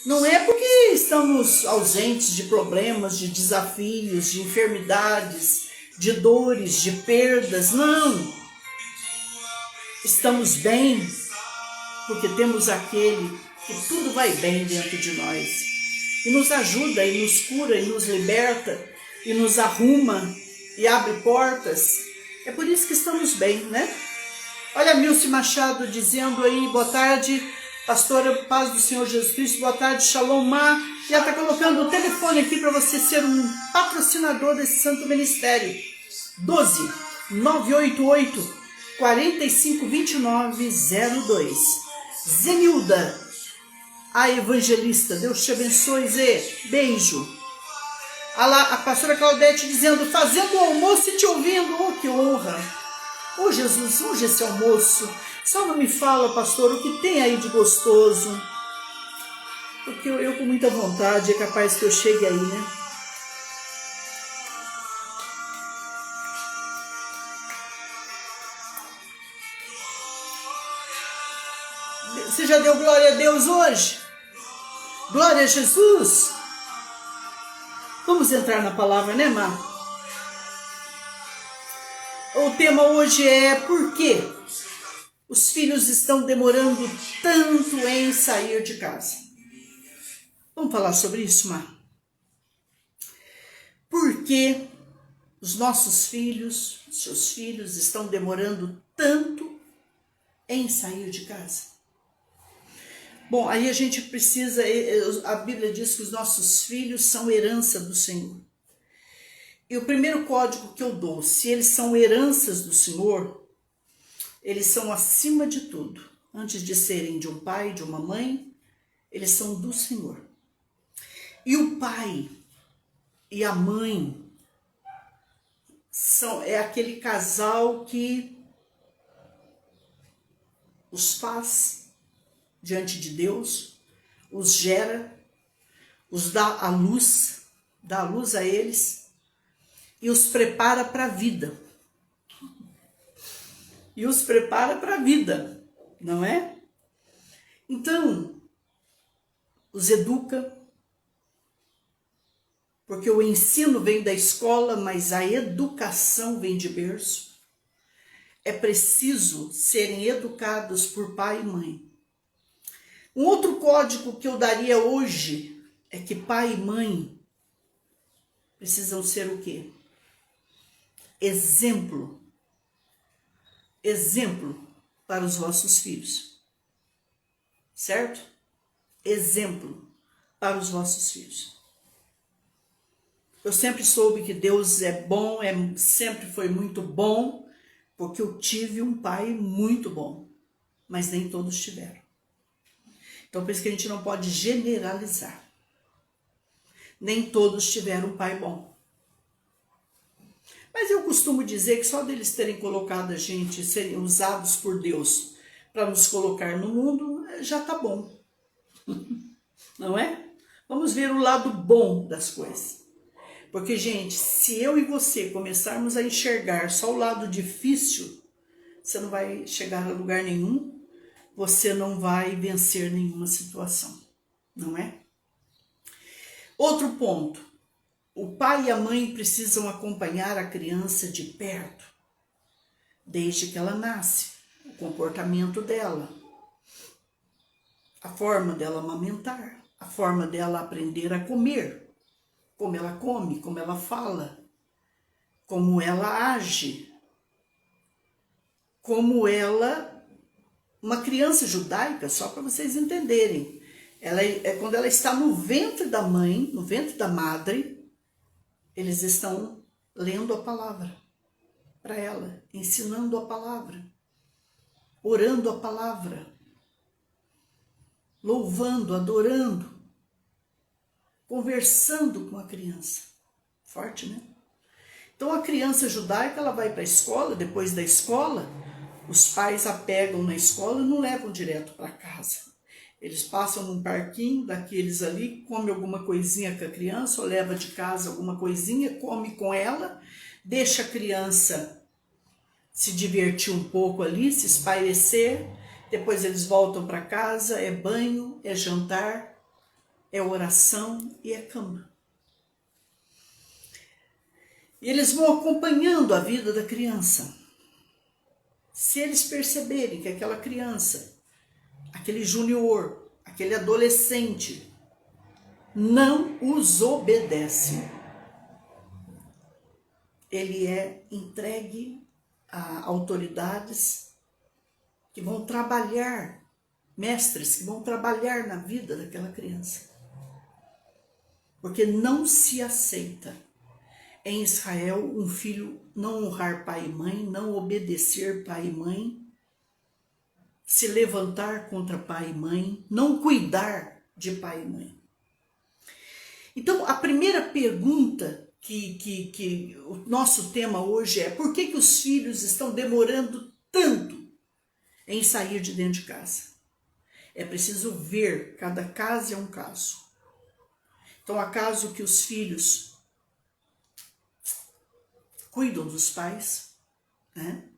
Não é porque estamos ausentes de problemas, de desafios, de enfermidades, de dores, de perdas, não. Estamos bem porque temos aquele que tudo vai bem dentro de nós. E nos ajuda, e nos cura, e nos liberta, e nos arruma, e abre portas. É por isso que estamos bem, né? Olha a Milce Machado dizendo aí, boa tarde, pastora, paz do Senhor Jesus Cristo, boa tarde, Shalom Mar. E ela está colocando o telefone aqui para você ser um patrocinador desse santo ministério. 12 988 45 29 02. Zenilda, a evangelista, Deus te abençoe, Zé, beijo. A pastora Claudete dizendo, fazendo o almoço e te ouvindo, oh que honra. Oh Jesus, hoje esse almoço, só não me fala, pastor, o que tem aí de gostoso, porque eu com muita vontade, é capaz que eu chegue aí, né? Você já deu glória a Deus hoje? Glória a Jesus? Vamos entrar na palavra, né, Mar? O tema hoje é por que os filhos estão demorando tanto em sair de casa. Vamos falar sobre isso, Mar? Por que os nossos filhos, seus filhos, estão demorando tanto em sair de casa? Bom, aí a gente precisa, a Bíblia diz que os nossos filhos são herança do Senhor. E o primeiro código que eu dou, se eles são heranças do Senhor, eles são acima de tudo. Antes de serem de um pai, de uma mãe, eles são do Senhor. E o pai e a mãe é aquele casal que os faz diante de Deus, os gera, os dá a luz a eles e os prepara para a vida. E os prepara para a vida, não é? Então, os educa, porque o ensino vem da escola, mas a educação vem de berço. É preciso serem educados por pai e mãe. Um outro código que eu daria hoje é que pai e mãe precisam ser o quê? Exemplo. Exemplo para os vossos filhos. Certo? Exemplo para os vossos filhos. Eu sempre soube que Deus é bom, sempre foi muito bom, porque eu tive um pai muito bom, mas nem todos tiveram. Então, por isso que a gente não pode generalizar. Nem todos tiveram um pai bom. Mas eu costumo dizer que só deles terem colocado a gente, serem usados por Deus para nos colocar no mundo, já tá bom. Não é? Vamos ver o lado bom das coisas. Porque, gente, se eu e você começarmos a enxergar só o lado difícil, você não vai chegar a lugar nenhum. Você não vai vencer nenhuma situação, não é? Outro ponto, o pai e a mãe precisam acompanhar a criança de perto, desde que ela nasce, o comportamento dela, a forma dela amamentar, a forma dela aprender a comer, como ela come, como ela fala, como ela age, como ela... Uma criança judaica, só para vocês entenderem, quando ela está no ventre da mãe, no ventre da madre, eles estão lendo a palavra para ela, ensinando a palavra, orando a palavra, louvando, adorando, conversando com a criança. Forte, né? Então a criança judaica, ela vai para a escola, depois da escola, os pais a pegam na escola e não levam direto para casa. Eles passam num parquinho daqueles ali, come alguma coisinha com a criança, ou leva de casa alguma coisinha, come com ela, deixa a criança se divertir um pouco ali, se espairecer, depois eles voltam para casa, é banho, é jantar, é oração e é cama. E eles vão acompanhando a vida da criança. Se eles perceberem que aquela criança, aquele junior, aquele adolescente, não os obedece, ele é entregue a autoridades que vão trabalhar, mestres que vão trabalhar na vida daquela criança. Porque não se aceita em Israel um filho não honrar pai e mãe, não obedecer pai e mãe, se levantar contra pai e mãe, não cuidar de pai e mãe. Então, a primeira pergunta que o nosso tema hoje é: por que os filhos estão demorando tanto em sair de dentro de casa? É preciso ver, cada caso é um caso. Então, há caso que os filhos cuidam dos pais, né?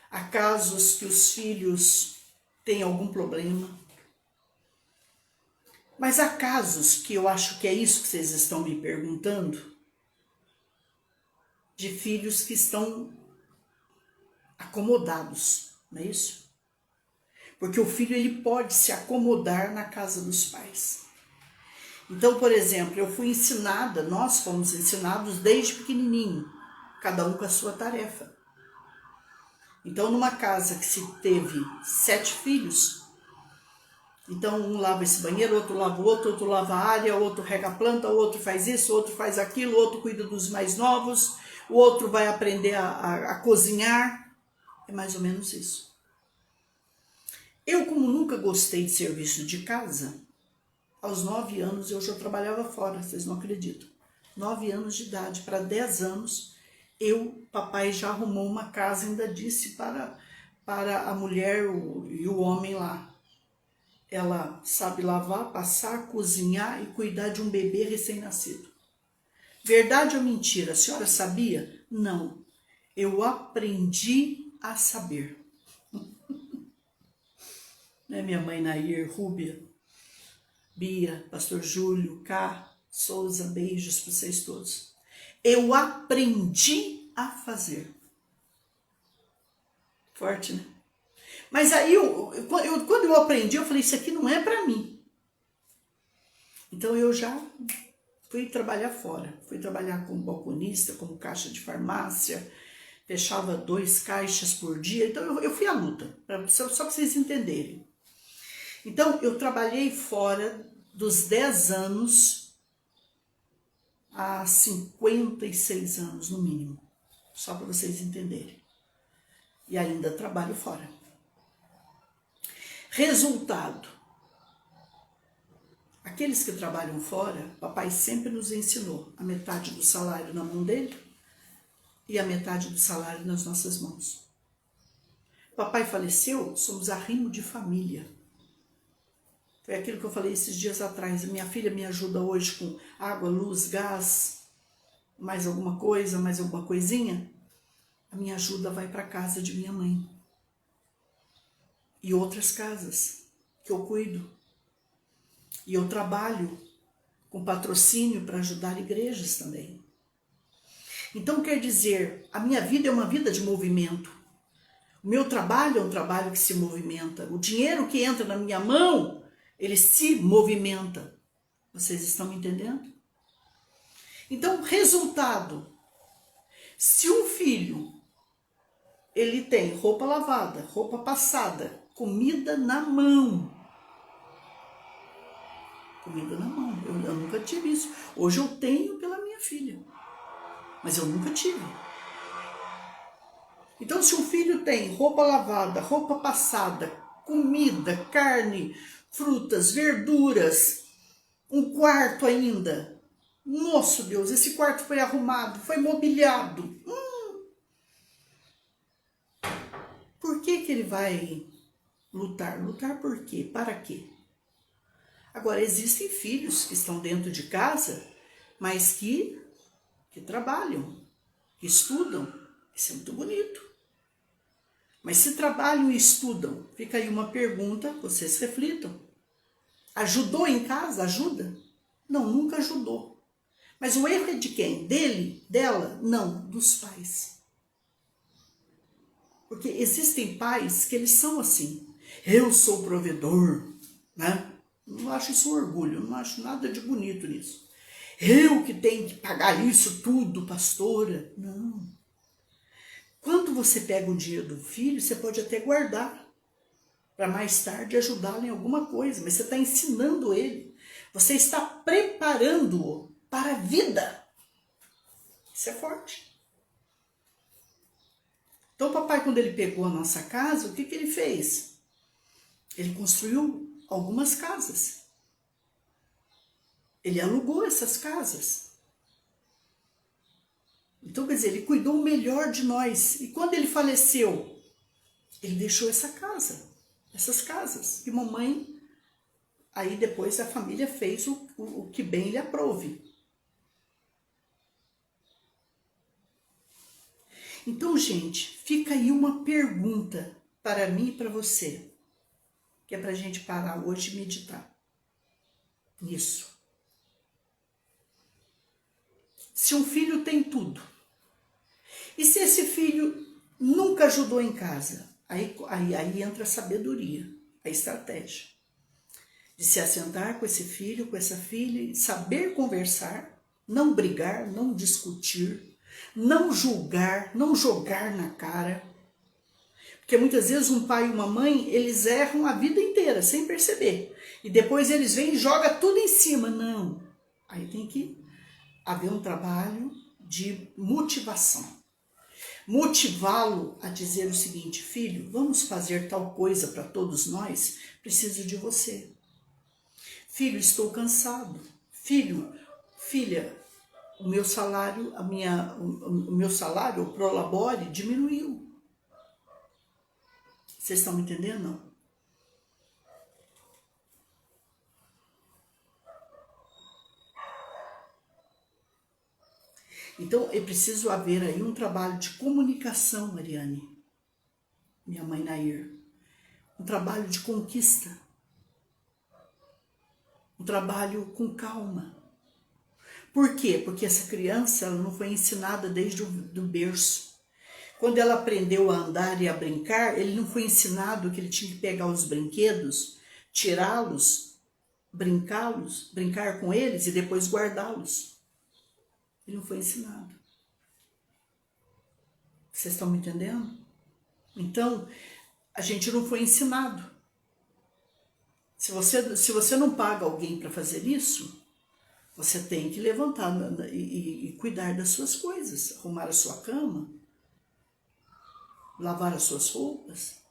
Há casos que os filhos têm algum problema. Mas há casos que eu acho que é isso que vocês estão me perguntando, de filhos que estão acomodados, não é isso? Porque o filho ele pode se acomodar na casa dos pais. Então, por exemplo, eu fui ensinada, nós fomos ensinados desde pequenininho, cada um com a sua tarefa. Então, numa casa que se teve 7 filhos, então um lava esse banheiro, outro lava o outro lava a área, outro rega a planta, outro faz isso, outro faz aquilo, outro cuida dos mais novos, o outro vai aprender a cozinhar. É mais ou menos isso. Eu, como nunca gostei de serviço de casa, aos 9 anos eu já trabalhava fora, vocês não acreditam. 9 anos de idade, para 10 anos, papai já arrumou uma casa, ainda disse para a mulher e o homem lá. Ela sabe lavar, passar, cozinhar e cuidar de um bebê recém-nascido. Verdade ou mentira? A senhora sabia? Não. Eu aprendi a saber. Né, minha mãe Nair, Rúbia, Bia, pastor Júlio, Cá, Souza, beijos para vocês todos. Eu aprendi a fazer. Forte, né? Mas aí, quando eu aprendi, eu falei, isso aqui não é para mim. Então, eu já fui trabalhar fora. Fui trabalhar como balconista, como caixa de farmácia. Fechava 2 caixas por dia. Então, eu fui à luta, só para vocês entenderem. Então, eu trabalhei fora dos 10 anos a 56 anos, no mínimo. Só para vocês entenderem. E ainda trabalho fora. Resultado. Aqueles que trabalham fora, papai sempre nos ensinou a metade do salário na mão dele e a metade do salário nas nossas mãos. Papai faleceu, somos arrimo de família. Foi aquilo que eu falei esses dias atrás. Minha filha me ajuda hoje com água, luz, gás, mais alguma coisa, mais alguma coisinha. A minha ajuda vai para a casa de minha mãe. E outras casas que eu cuido. E eu trabalho com patrocínio para ajudar igrejas também. Então, quer dizer, a minha vida é uma vida de movimento. O meu trabalho é um trabalho que se movimenta. O dinheiro que entra na minha mão, ele se movimenta. Vocês estão me entendendo? Então, resultado. Se um filho, ele tem roupa lavada, roupa passada, comida na mão. Comida na mão. Eu nunca tive isso. Hoje eu tenho pela minha filha. Mas eu nunca tive. Então, se um filho tem roupa lavada, roupa passada, comida, carne, frutas, verduras, um quarto ainda. Nossa Deus, esse quarto foi arrumado, foi mobiliado. Por que ele vai lutar? Lutar por quê? Para quê? Agora, existem filhos que estão dentro de casa, mas que trabalham, que estudam. Isso é muito bonito. Mas se trabalham e estudam, fica aí uma pergunta, vocês reflitam. Ajudou em casa? Ajuda? Não, nunca ajudou. Mas o erro é de quem? Dele? Dela? Não, dos pais. Porque existem pais que eles são assim. Eu sou provedor, né? Não acho isso um orgulho, não acho nada de bonito nisso. Eu que tenho que pagar isso tudo, pastora. Não. Quando você pega o dinheiro do filho, você pode até guardar para mais tarde ajudá-lo em alguma coisa, mas você está ensinando ele. Você está preparando-o para a vida. Isso é forte. Então, o papai, quando ele pegou a nossa casa, o que ele fez? Ele construiu algumas casas. Ele alugou essas casas. Então, quer dizer, ele cuidou o melhor de nós. E quando ele faleceu, ele deixou essa casa, essas casas. E mamãe, aí depois a família fez o que bem lhe aprouve. Então, gente, fica aí uma pergunta para mim e para você, que é para a gente parar hoje e meditar nisso. Se um filho tem tudo, e se esse filho nunca ajudou em casa, aí entra a sabedoria, a estratégia de se assentar com esse filho, com essa filha, saber conversar, não brigar, não discutir, não julgar, não jogar na cara. Porque muitas vezes um pai e uma mãe, eles erram a vida inteira, sem perceber. E depois eles vêm e jogam tudo em cima. Não. Aí tem que haver um trabalho de motivação. Motivá-lo a dizer o seguinte: filho, vamos fazer tal coisa para todos nós? Preciso de você. Filho, estou cansado. Filho, filha, o meu salário, o meu salário, o prolabore, diminuiu. Vocês estão me entendendo? Não? Então, é preciso haver aí um trabalho de comunicação, Mariane, minha mãe Nair. Um trabalho de conquista. Um trabalho com calma. Por quê? Porque essa criança ela não foi ensinada desde o berço. Quando ela aprendeu a andar e a brincar, ele não foi ensinado que ele tinha que pegar os brinquedos, tirá-los, brincá-los, brincar com eles e depois guardá-los. Ele não foi ensinado. Vocês estão me entendendo? Então, a gente não foi ensinado. Se você não paga alguém para fazer isso, você tem que levantar e cuidar das suas coisas, arrumar a sua cama, lavar as suas roupas.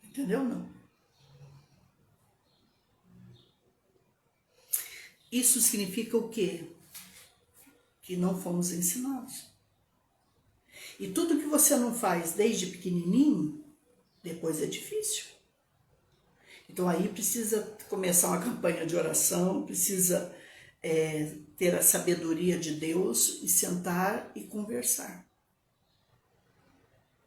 Entendeu? Não? Isso significa o quê? Que não fomos ensinados. E tudo que você não faz desde pequenininho, depois é difícil. Então aí precisa começar uma campanha de oração, precisa ter a sabedoria de Deus e sentar e conversar.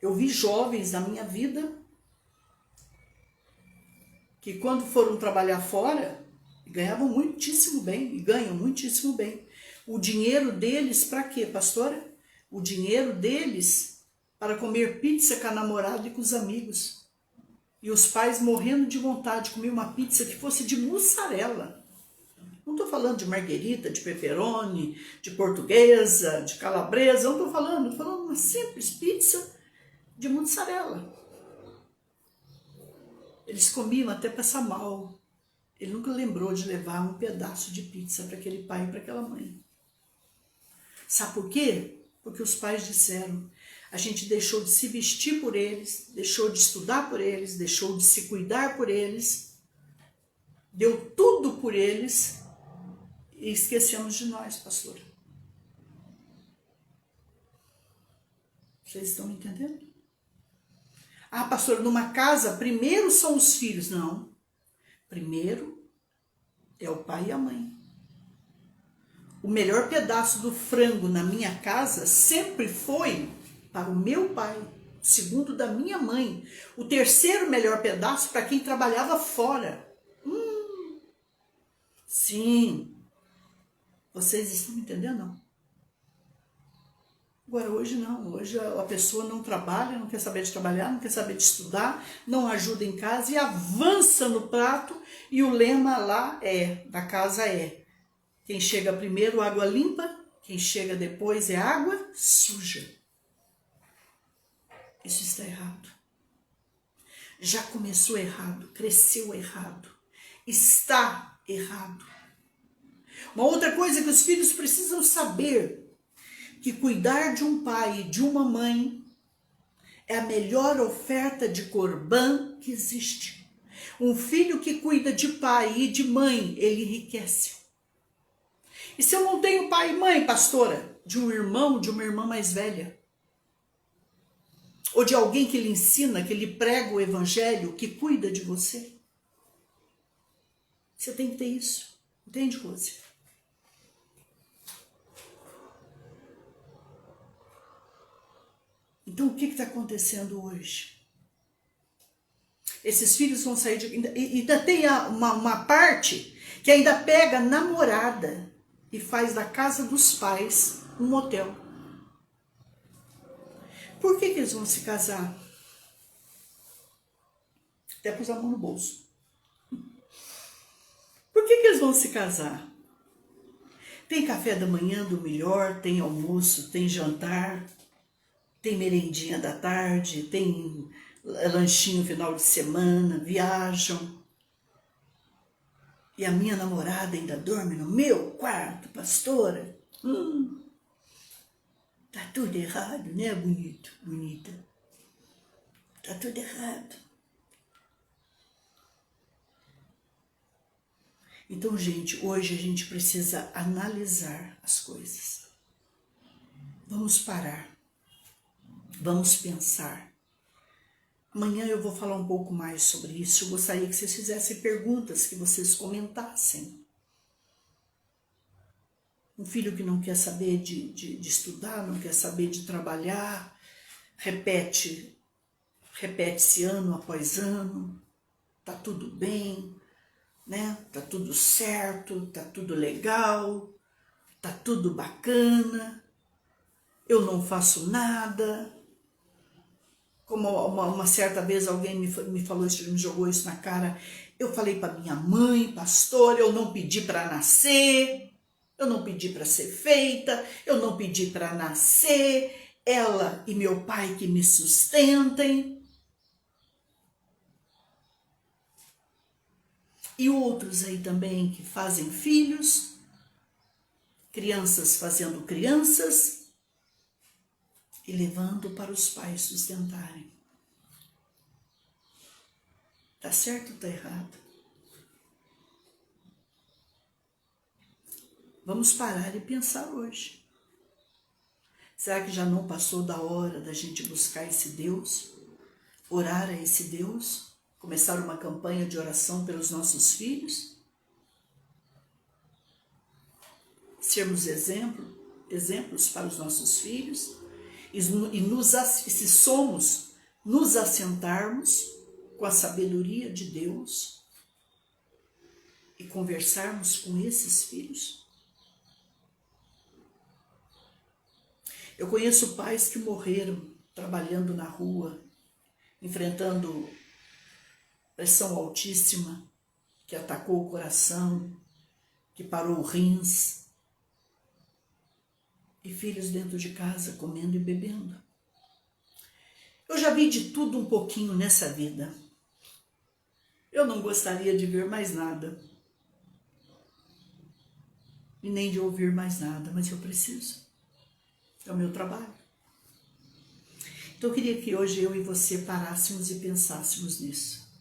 Eu vi jovens na minha vida que quando foram trabalhar fora, ganhavam muitíssimo bem, e ganham muitíssimo bem. O dinheiro deles para quê, pastora? O dinheiro deles para comer pizza com a namorada e com os amigos. E os pais morrendo de vontade de comer uma pizza que fosse de mussarela. Não estou falando de marguerita, de pepperoni, de portuguesa, de calabresa, não estou falando uma simples pizza de mussarela. Eles comiam até passar mal. Ele nunca lembrou de levar um pedaço de pizza para aquele pai e para aquela mãe. Sabe por quê? Porque os pais disseram: a gente deixou de se vestir por eles, deixou de estudar por eles, deixou de se cuidar por eles, deu tudo por eles e esquecemos de nós, pastor. Vocês estão me entendendo? Ah, pastor, numa casa, primeiro são os filhos. Não. Primeiro é o pai e a mãe. O melhor pedaço do frango na minha casa sempre foi para o meu pai, o segundo da minha mãe, o terceiro melhor pedaço para quem trabalhava fora. Sim, Vocês estão me entendendo? Não? Agora, hoje não. Hoje a pessoa não trabalha, não quer saber de trabalhar, não quer saber de estudar, não ajuda em casa e avança no prato. E o lema lá da casa quem chega primeiro, água limpa, quem chega depois é água suja. Isso está errado. Já começou errado, cresceu errado, está errado. Uma outra coisa que os filhos precisam saber, que cuidar de um pai e de uma mãe é a melhor oferta de corbã que existe. Um filho que cuida de pai e de mãe, ele enriquece. E se eu não tenho pai e mãe, pastora, de um irmão, de uma irmã mais velha, ou de alguém que lhe ensina, que lhe prega o evangelho, que cuida de você, você tem que ter isso. Entende, Rose? Então, o que está acontecendo hoje? Esses filhos vão sair de... Ainda tem uma parte que ainda pega a namorada e faz da casa dos pais um motel. Por que eles vão se casar? Até pôs a mão no bolso. Por que eles vão se casar? Tem café da manhã do melhor, tem almoço, tem jantar, tem merendinha da tarde, tem lanchinho final de semana, viajam. E a minha namorada ainda dorme no meu quarto, pastora. Tá tudo errado, né, bonita? Tá tudo errado. Então, gente, hoje a gente precisa analisar as coisas. Vamos parar. Vamos pensar. Amanhã eu vou falar um pouco mais sobre isso. Eu gostaria que vocês fizessem perguntas, que vocês comentassem. Um filho que não quer saber de estudar, não quer saber de trabalhar, repete-se ano após ano, tá tudo bem, né? Tá tudo certo, tá tudo legal, tá tudo bacana, eu não faço nada. Como uma certa vez alguém me falou isso, me jogou isso na cara, eu falei para minha mãe, pastor, eu não pedi para nascer, eu não pedi para ser feita, eu não pedi para nascer, ela e meu pai que me sustentem. E outros aí também que fazem filhos, crianças fazendo crianças e levando para os pais sustentarem. Tá certo ou tá errado? Vamos parar e pensar hoje. Será que já não passou da hora da gente buscar esse Deus? Orar a esse Deus? Começar uma campanha de oração pelos nossos filhos? Sermos exemplos para os nossos filhos? E se somos, nos assentarmos com a sabedoria de Deus e conversarmos com esses filhos? Eu conheço pais que morreram trabalhando na rua, enfrentando pressão altíssima, que atacou o coração, que parou o rins, e filhos dentro de casa comendo e bebendo. Eu já vi de tudo um pouquinho nessa vida. Eu não gostaria de ver mais nada. E nem de ouvir mais nada, mas eu preciso. É o meu trabalho. Então eu queria que hoje eu e você parássemos e pensássemos nisso.